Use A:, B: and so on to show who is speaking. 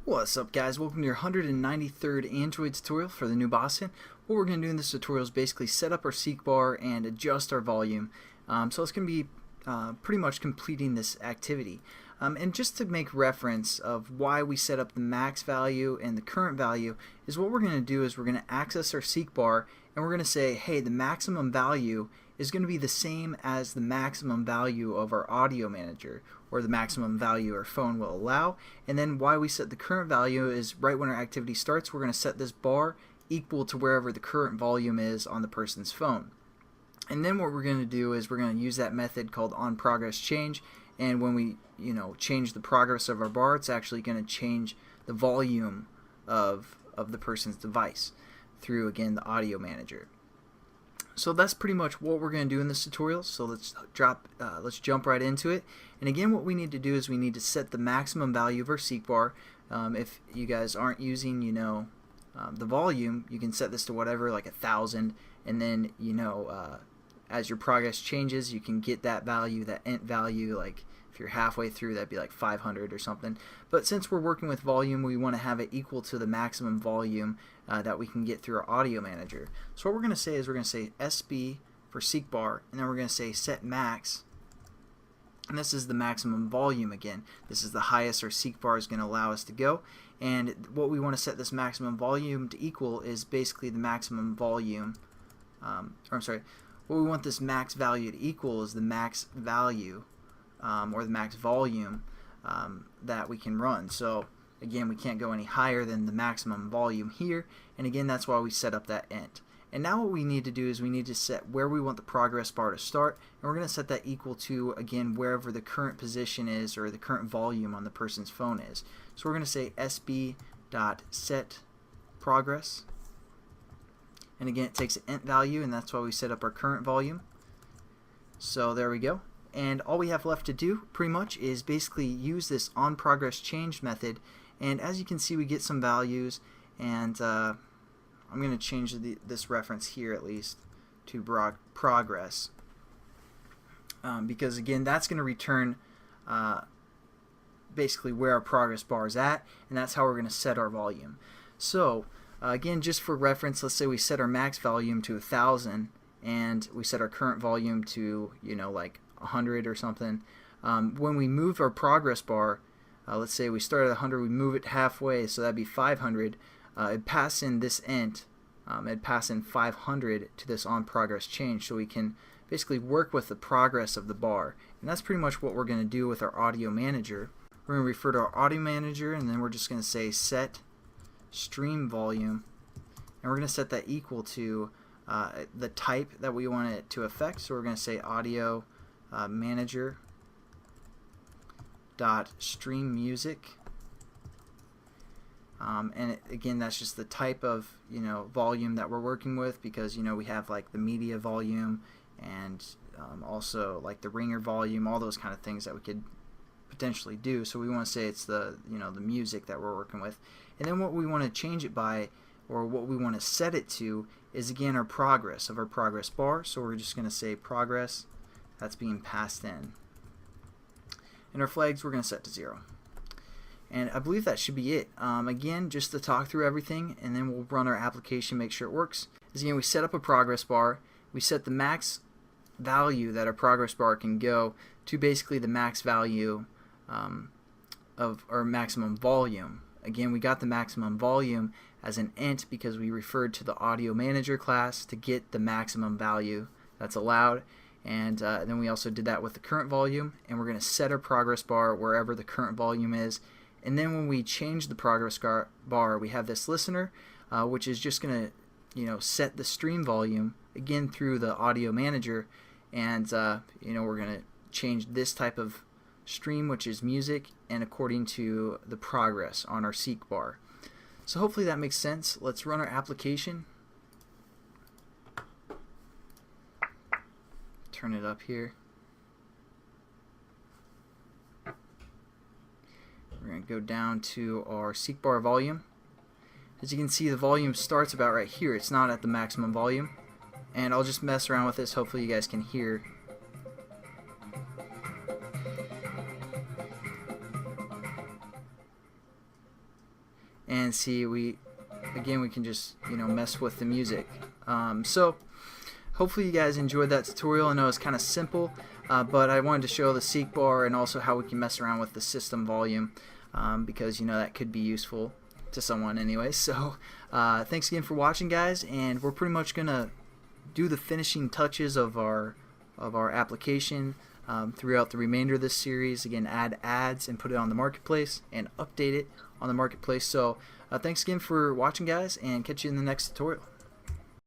A: What's up, guys? Welcome to your 193rd Android tutorial for the new Boston. What we're going to do in this tutorial is basically set up our SeekBar and adjust our volume. So it's going to be pretty much completing this activity. And just to make reference of why we set up the max value and the current value is what we're going to do is we're going to access our SeekBar and we're going to say, hey, the maximum value is going to be the same as the maximum value of our audio manager, or the maximum value our phone will allow. And then why we set the current value is right when our activity starts, we're going to set this bar equal to wherever the current volume is on the person's phone. And then what we're going to do is we're going to use that method called onProgressChange, and when we change the progress of our bar, it's actually going to change the volume of the person's device through, again, the audio manager. So that's pretty much what we're going to do in this tutorial. So let's jump right into it. And again, what we need to do is we need to set the maximum value of our SeekBar. If you guys aren't using, the volume, you can set this to whatever, like 1,000, and then as your progress changes, you can get that value, that int value. Like if you're halfway through, that'd be like 500 or something. But since we're working with volume, we want to have it equal to the maximum volume that we can get through our audio manager. So what we're going to say is we're going to say SB for SeekBar, and then we're going to say set max, and this is the maximum volume again. This is the highest our SeekBar is going to allow us to go, and what we want to set this maximum volume to equal is basically the maximum volume, what we want this max value to equal is the max value or the max volume that we can run. So again, we can't go any higher than the maximum volume here, and again, that's why we set up that int. And now what we need to do is we need to set where we want the progress bar to start, and we're going to set that equal to, again, wherever the current position is or the current volume on the person's phone is. So we're going to say sb.setProgress, and again, it takes an int value, and that's why we set up our current volume. So there we go. And all we have left to do pretty much is basically use this onProgressChange method, and as you can see, we get some values, and I'm going to change this reference here at least to progress, because again, that's going to return basically where our progress bar is at, and that's how we're going to set our volume. So again, just for reference, let's say we set our max volume to 1,000 and we set our current volume to like 100 or something. When we move our progress bar, let's say we start at 100, we move it halfway, so that'd be 500. It'd pass in this int, it'd pass in 500 to this onProgressChange, so we can basically work with the progress of the bar. And that's pretty much what we're going to do with our audio manager. We're going to refer to our audio manager, and then we're just going to say set stream volume, and we're going to set that equal to the type that we want it to affect. So we're going to say audio manager dot stream music, and again, that's just the type of volume that we're working with, because we have like the media volume and also like the ringer volume, all those kind of things that we could potentially do. So we want to say it's the the music that we're working with, and then what we want to change it by, or what we want to set it to, is again our progress of our progress bar. So we're just going to say progress, that's being passed in, and our flags we're going to set to 0. And I believe that should be it. Again, just to talk through everything, and then we'll run our application, make sure it works. Again, we set up a progress bar, we set the max value that our progress bar can go to basically the max value of our maximum volume. Again, we got the maximum volume as an int because we referred to the audio manager class to get the maximum value that's allowed, and then we also did that with the current volume, and we're going to set our progress bar wherever the current volume is. And then when we change the progress bar, we have this listener, which is just going to set the stream volume again through the audio manager, and we're going to change this type of stream, which is music, and according to the progress on our SeekBar. So hopefully that makes sense. Let's run our application. Turn it up here. We're going to go down to our SeekBar volume. As you can see, the volume starts about right here. It's not at the maximum volume. And I'll just mess around with this. Hopefully you guys can hear. and see we can just mess with the music. So hopefully you guys enjoyed that tutorial. I know it's kind of simple, but I wanted to show the SeekBar and also how we can mess around with the system volume, because that could be useful to someone anyway. So thanks again for watching, guys, and we're pretty much gonna do the finishing touches of our application throughout the remainder of this series. Again, add ads and put it on the marketplace and update it on the marketplace. So thanks again for watching, guys, and catch you in the next tutorial.